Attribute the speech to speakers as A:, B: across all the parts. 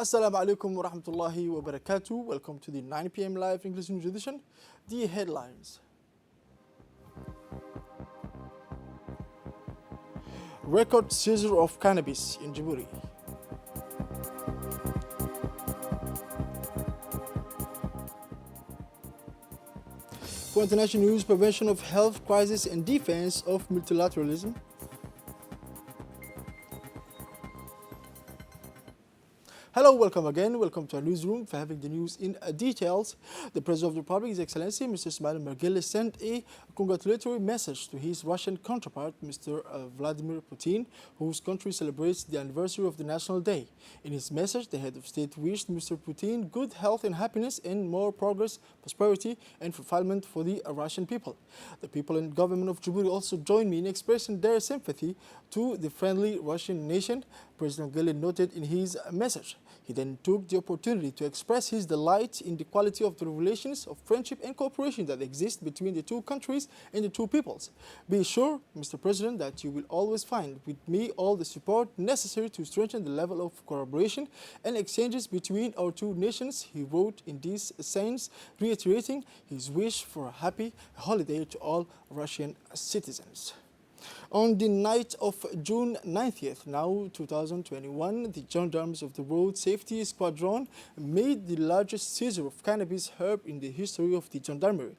A: Assalamu alaikum wa rahmatullahi wa barakatuh. Welcome to the 9 p.m. live English news edition. The headlines. Record seizure of cannabis in Djibouti. For international news, prevention of health crisis and defense of multilateralism. Hello, welcome again. Welcome to our newsroom for having the news in details. The President of the Republic, His Excellency, Mr. Ismail Margele, sent a congratulatory message to his Russian counterpart, Mr. Vladimir Putin, whose country celebrates the anniversary of the National Day. In his message, the head of state wished Mr. Putin good health and happiness and more progress, prosperity and fulfillment for the Russian people. The people and government of Djibouti also joined me in expressing their sympathy to the friendly Russian nation, President Margele noted in his message. He then took the opportunity to express his delight in the quality of the relations of friendship and cooperation that exist between the two countries and the two peoples. Be sure, Mr. President, that you will always find with me all the support necessary to strengthen the level of collaboration and exchanges between our two nations, he wrote in this sense, reiterating his wish for a happy holiday to all Russian citizens. On the night of June 90th, now 2021, the gendarmes of the Road Safety Squadron made the largest seizure of cannabis herb in the history of the gendarmerie.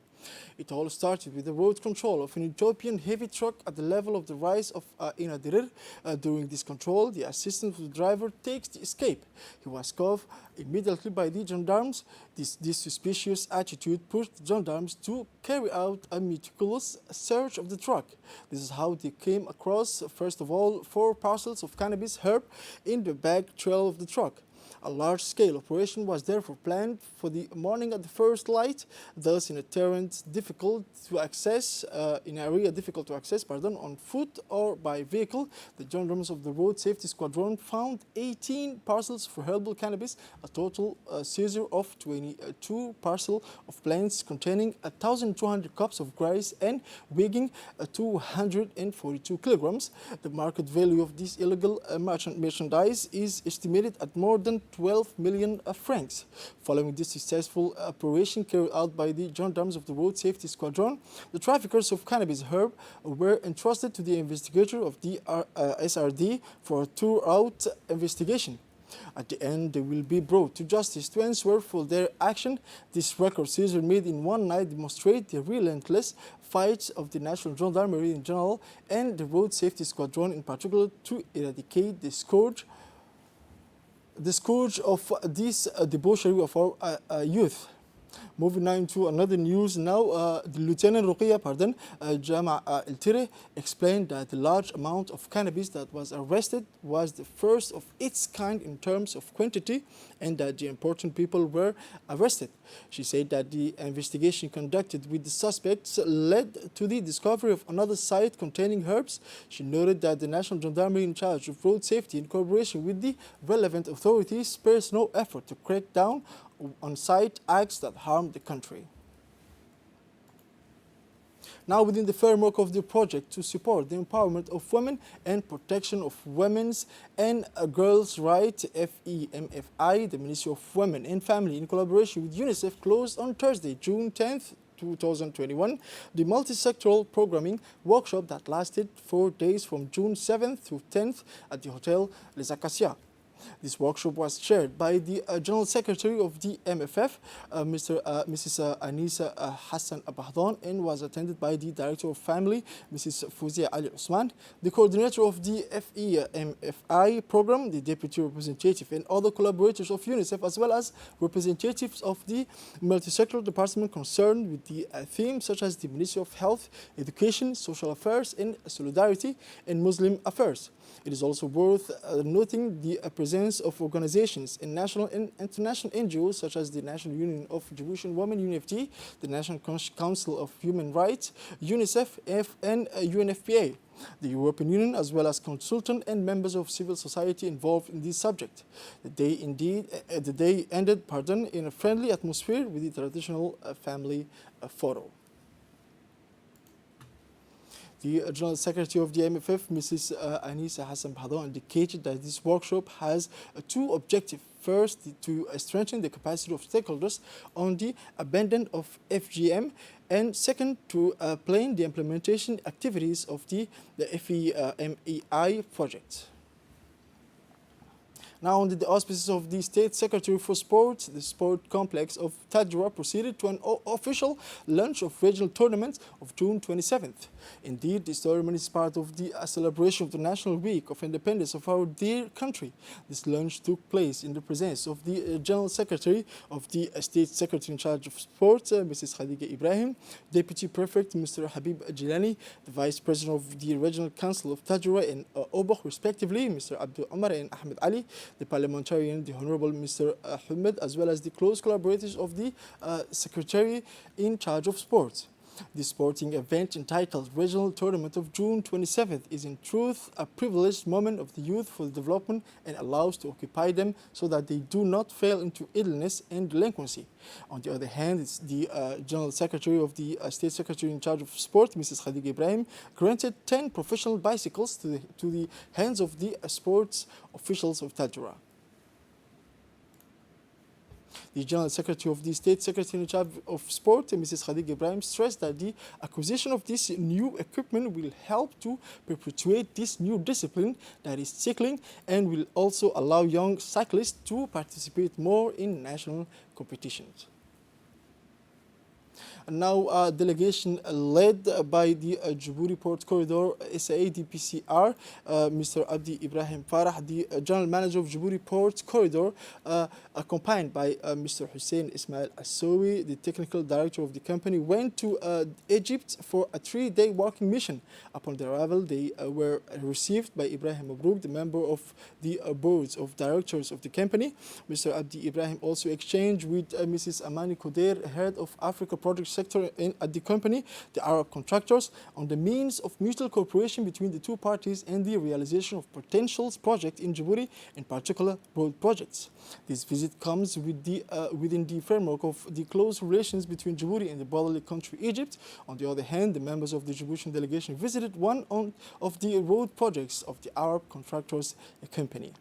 A: It all started with the road control of an Ethiopian heavy truck at the level of the rise of Inadirir. During this control, the assistant of the driver takes the escape. He was caught immediately by the gendarmes. This suspicious attitude pushed the gendarmes to carry out a meticulous search of the truck. This is how they came across, first of all, 4 parcels of cannabis herb in the back trail of the truck. A large-scale operation was therefore planned for the morning at the first light, thus in a terrain difficult to access, on foot or by vehicle. The gendarmes of the Road Safety Squadron found 18 parcels for herbal cannabis, a total seizure of 22 parcels of plants containing 1,200 cups of grass and weighing 242 kilograms. The market value of this illegal merchandise is estimated at more than 12 million francs. Following this successful operation carried out by the gendarmes of the Road Safety Squadron, the traffickers of cannabis herb were entrusted to the investigator of the SRD for a thorough investigation. At the end, they will be brought to justice to answer for their action. This record seizure made in one night demonstrates the relentless fight of the National Gendarmerie in general and the Road Safety Squadron in particular to eradicate the scourge of this debauchery of our youth. Moving now into another news now, the Lieutenant Ruqiyya, Jama El-Tire, explained that the large amount of cannabis that was arrested was the first of its kind in terms of quantity and that the important people were arrested. She said that the investigation conducted with the suspects led to the discovery of another site containing herbs. She noted that the National Gendarmerie in charge of road safety in cooperation with the relevant authorities spares no effort to crack down on site acts that harm the country. Now, within the framework of the project to support the empowerment of women and protection of women's and girls' rights, FMEA, the Ministry of Women and Family, in collaboration with UNICEF, closed on Thursday, June 10th, 2021, the multi-sectoral programming workshop that lasted 4 days from June 7th to 10th at the Hotel Les Acacias. This workshop was chaired by the General Secretary of the MFF, Mrs. Anisa Hassan Abahdan, and was attended by the Director of Family, Mrs. Fouzia Ali Osman, the Coordinator of the FEMFI program, the Deputy Representative, and other collaborators of UNICEF, as well as representatives of the multi-sectoral department concerned with the themes such as the Ministry of Health, Education, Social Affairs, and Solidarity, and Muslim Affairs. It is also worth noting the presence of organizations and national and international NGOs such as the National Union of Djiboutian Women, UNFD, the National Council of Human Rights, UNICEF, and UNFPA, the European Union, as well as consultants and members of civil society involved in this subject. The day ended in a friendly atmosphere with the traditional family photo. The General Secretary of the MFF, Mrs. Anisa Hassan Abahdan, indicated that this workshop has 2 objectives. first, to strengthen the capacity of stakeholders on the abandon of FGM, and second, to plan the implementation activities of the FMEA project. Now, under the auspices of the State Secretary for Sport, the sport complex of Tadjoura proceeded to an official launch of regional tournament of June 27th. Indeed, this tournament is part of the celebration of the National Week of Independence of our dear country. This launch took place in the presence of the General Secretary of the State Secretary in charge of Sport, Mrs. Khadija Ibrahim, Deputy Prefect Mr. Habib Jilani, the Vice President of the Regional Council of Tadjoura and Obokh, respectively, Mr. Abdul Omar and Ahmed Ali, the parliamentarian, the Honorable Mr. Ahmed, as well as the close collaborators of the Secretary in charge of sports. The sporting event, entitled Regional Tournament of June 27th, is in truth a privileged moment of the youth for development and allows to occupy them so that they do not fall into idleness and delinquency. On the other hand, it's the General Secretary of the State Secretary in charge of sport, Mrs. Khadija Ibrahim, granted 10 professional bicycles to the hands of the sports officials of Tadjoura. The General Secretary of the State Secretary in charge of Sport, Mrs. Khadija Ibrahim, stressed that the acquisition of this new equipment will help to perpetuate this new discipline that is cycling and will also allow young cyclists to participate more in national competitions. And now, a delegation led by the Djibouti Port Corridor SAA-DPCR, Mr. Abdi Ibrahim Farah, the General Manager of Djibouti Port Corridor, accompanied by Mr. Hussein Ismail Assowi, the Technical Director of the company, went to Egypt for a 3-day working mission. Upon their arrival, they were received by Ibrahim Mabrouk, the member of the boards of directors of the company. Mr. Abdi Ibrahim also exchanged with Mrs. Amani Koder, head of Africa Project Sector at the company, the Arab contractors, on the means of mutual cooperation between the two parties and the realization of potential projects in Djibouti, in particular road projects. This visit comes within the framework of the close relations between Djibouti and the brotherly country Egypt. On the other hand, the members of the Djiboutian delegation visited one of the road projects of the Arab contractors company.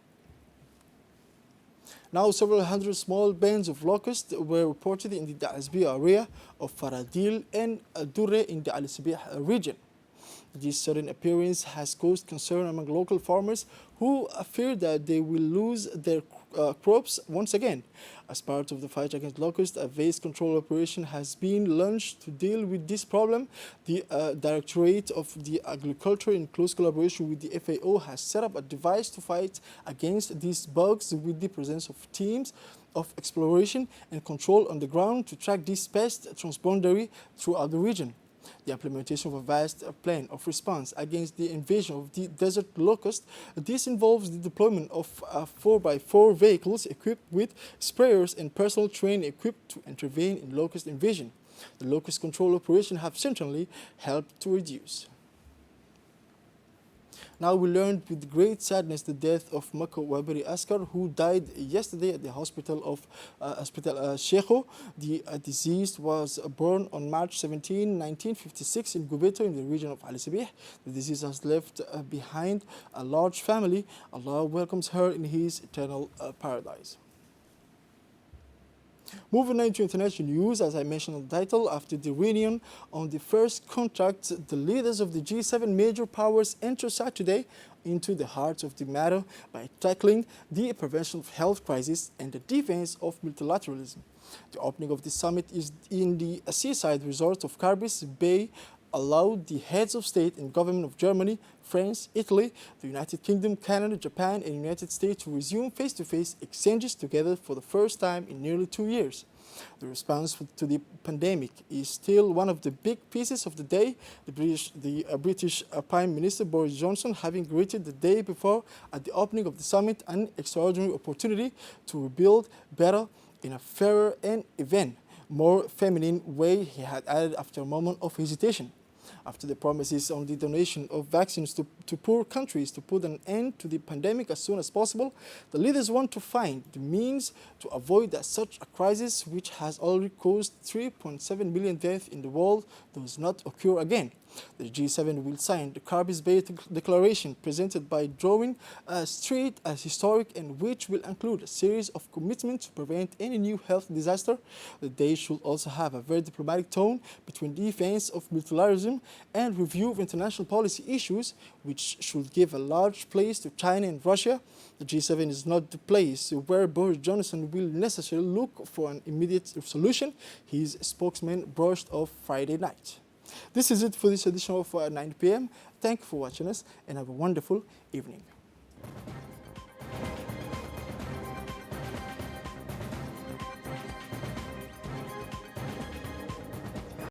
A: Now, several hundred small bands of locusts were reported in the Da'azbi area of Faradil and Durre in the Al Sabih region. This sudden appearance has caused concern among local farmers who fear that they will lose their crops once again. As part of the fight against locusts, a vast control operation has been launched to deal with this problem. The Directorate of the Agriculture, in close collaboration with the FAO, has set up a device to fight against these bugs with the presence of teams of exploration and control on the ground to track these pests transboundary throughout the region. The implementation of a vast plan of response against the invasion of the desert locust. This involves the deployment of 4x4 vehicles equipped with sprayers and personal training equipped to intervene in locust invasion. The locust control operation have certainly helped to reduce. Now, we learned with great sadness the death of Mako Waberi Askar, who died yesterday at the hospital of Shekho. The deceased was born on March 17, 1956 in Gubeto in the region of Ali Sabih. The deceased has left behind a large family. Allah welcomes her in His eternal paradise. Moving on to international news, as I mentioned in the title, after the reunion on the first contract, the leaders of the G7 major powers enter Saturday into the heart of the matter by tackling the prevention of health crisis and the defense of multilateralism. The opening of the summit is in the seaside resort of Cannabis Bay, allowed the heads of state and government of Germany, France, Italy, the United Kingdom, Canada, Japan, and United States to resume face-to-face exchanges together for the first time in nearly 2 years. The response to the pandemic is still one of the big pieces of the day. The British Prime Minister Boris Johnson having greeted the day before at the opening of the summit an extraordinary opportunity to rebuild better in a fairer and even more feminine way, he had added after a moment of hesitation. After the promises on the donation of vaccines to poor countries to put an end to the pandemic as soon as possible, the leaders want to find the means to avoid that such a crisis, which has already caused 3.7 million deaths in the world, does not occur again. The G7 will sign the Cannabis Bay Declaration presented by drawing a street as historic, and which will include a series of commitments to prevent any new health disaster. The day should also have a very diplomatic tone between defense of multilateralism and review of international policy issues, which should give a large place to China and Russia. The G7 is not the place where Boris Johnson will necessarily look for an immediate solution, his spokesman brushed off Friday night. This is it for this edition of 9 p.m. Thank you for watching us and have a wonderful evening.